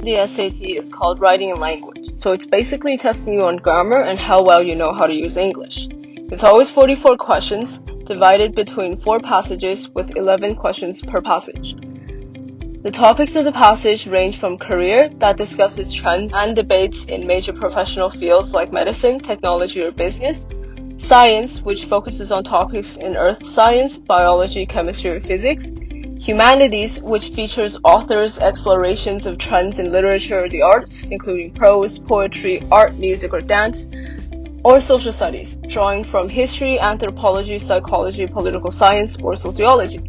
the SAT is called Writing and Language, so it's basically testing you on grammar and how well you know how to use English. It's always 44 questions, divided between 4 passages with 11 questions per passage. The topics of the passage range from career, that discusses trends and debates in major professional fields like medicine, technology, or business, science, which focuses on topics in earth science, biology, chemistry, or physics, humanities, which features authors' explorations of trends in literature or the arts, including prose, poetry, art, music, or dance, or social studies, drawing from history, anthropology, psychology, political science, or sociology.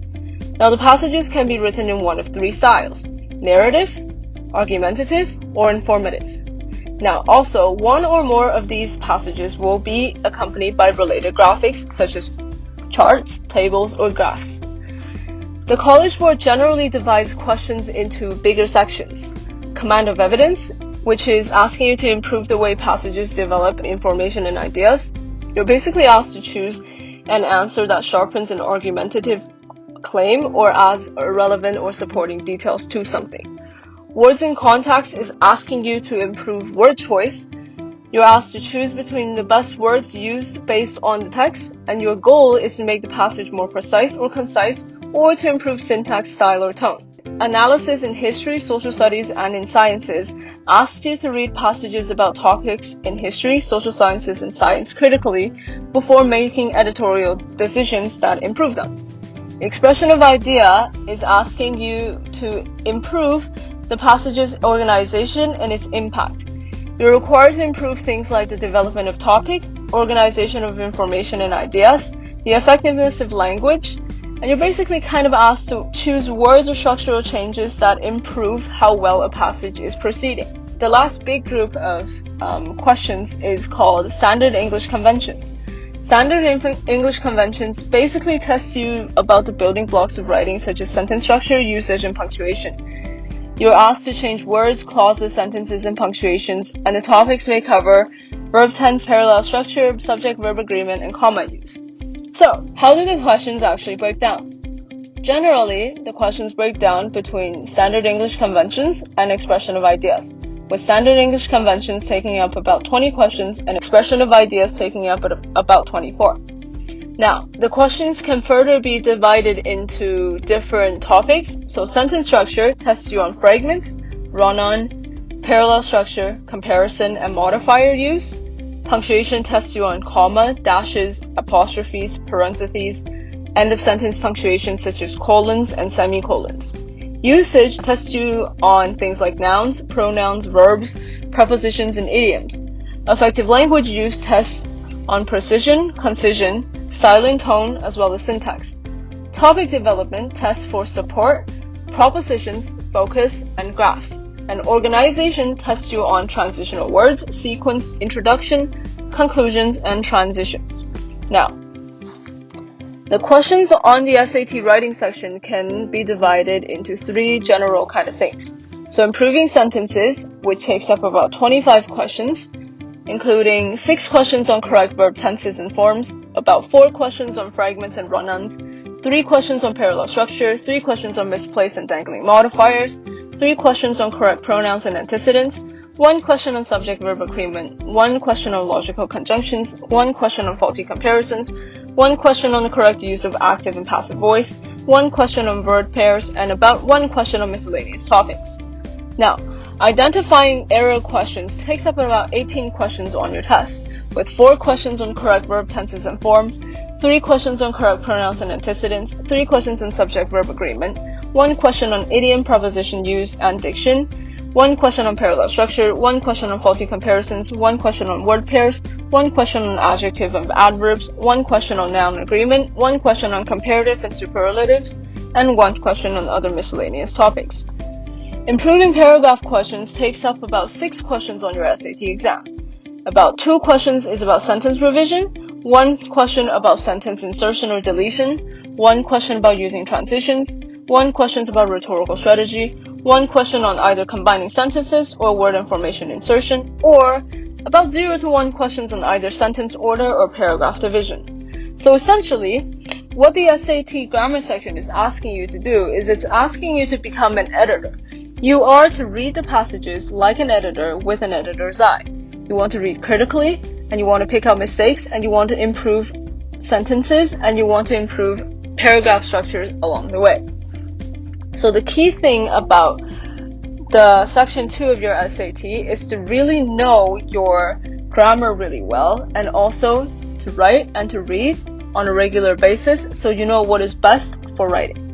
Now, the passages can be written in one of 3 styles: narrative, argumentative, or informative. Now, also, one or more of these passages will be accompanied by related graphics, such as charts, tables, or graphs. The College Board generally divides questions into bigger sections: command of evidence, which is asking you to improve the way passages develop information and ideas. You're basically asked to choose an answer that sharpens an argumentative claim or adds relevant or supporting details to something. Words in context is asking you to improve word choice. You're asked to choose between the best words used based on the text, and your goal is to make the passage more precise or concise, or to improve syntax, style, or tone. Analysis in history, social studies, and in sciences asks you to read passages about topics in history, social sciences, and science critically before making editorial decisions that improve them. Expression of idea is asking you to improve the passage's organization and its impact. You're required to improve things like the development of topic, organization of information and ideas, the effectiveness of language, and you're basically kind of asked to choose words or structural changes that improve how well a passage is proceeding. The last big group of questions is called Standard English Conventions. Standard English Conventions basically test you about the building blocks of writing, such as sentence structure, usage, and punctuation. You're asked to change words, clauses, sentences, and punctuations, and the topics may cover verb tense, parallel structure, subject-verb agreement, and comma use. So, how do the questions actually break down? Generally, the questions break down between Standard English Conventions and Expression of Ideas, with Standard English Conventions taking up about 20 questions and Expression of Ideas taking up about 24. Now, the questions can further be divided into different topics. So, sentence structure tests you on fragments, run-on, parallel structure, comparison, and modifier use. Punctuation tests you on comma, dashes, apostrophes, parentheses, end of sentence punctuation such as colons and semicolons. Usage tests you on things like nouns, pronouns, verbs, prepositions, and idioms. Effective language use tests on precision, concision, style and tone, as well as syntax. Topic development tests for support, propositions, focus, and graphs. And organization tests you on transitional words, sequence, introduction, conclusions, and transitions. Now, the questions on the SAT writing section can be divided into 3 general kind of things. So improving sentences, which takes up about 25 questions, including 6 questions on correct verb tenses and forms, about 4 questions on fragments and run-ons, 3 questions on parallel structure, 3 questions on misplaced and dangling modifiers, 3 questions on correct pronouns and antecedents, 1 question on subject-verb agreement, 1 question on logical conjunctions, 1 question on faulty comparisons, 1 question on the correct use of active and passive voice, 1 question on word pairs, and about 1 question on miscellaneous topics. Now, identifying error questions takes up about 18 questions on your test, with 4 questions on correct verb tenses and form, 3 questions on correct pronouns and antecedents, 3 questions on subject-verb agreement, 1 question on idiom, preposition use, and diction, 1 question on parallel structure, 1 question on faulty comparisons, 1 question on word pairs, 1 question on adjective and adverbs, 1 question on noun agreement, 1 question on comparative and superlatives, and 1 question on other miscellaneous topics. Improving paragraph questions takes up about 6 questions on your SAT exam. About 2 questions is about sentence revision, 1 question about sentence insertion or deletion, 1 question about using transitions, 1 question about rhetorical strategy, 1 question on either combining sentences or word and formation insertion, or about 0 to 1 questions on either sentence order or paragraph division. So essentially, what the SAT grammar section is asking you to do is it's asking you to become an editor. You are to read the passages like an editor with an editor's eye. You want to read critically, and you want to pick out mistakes, and you want to improve sentences, and you want to improve paragraph structure along the way. So the key thing about the section 2 of your SAT is to really know your grammar really well, and also to write and to read on a regular basis so you know what is best for writing.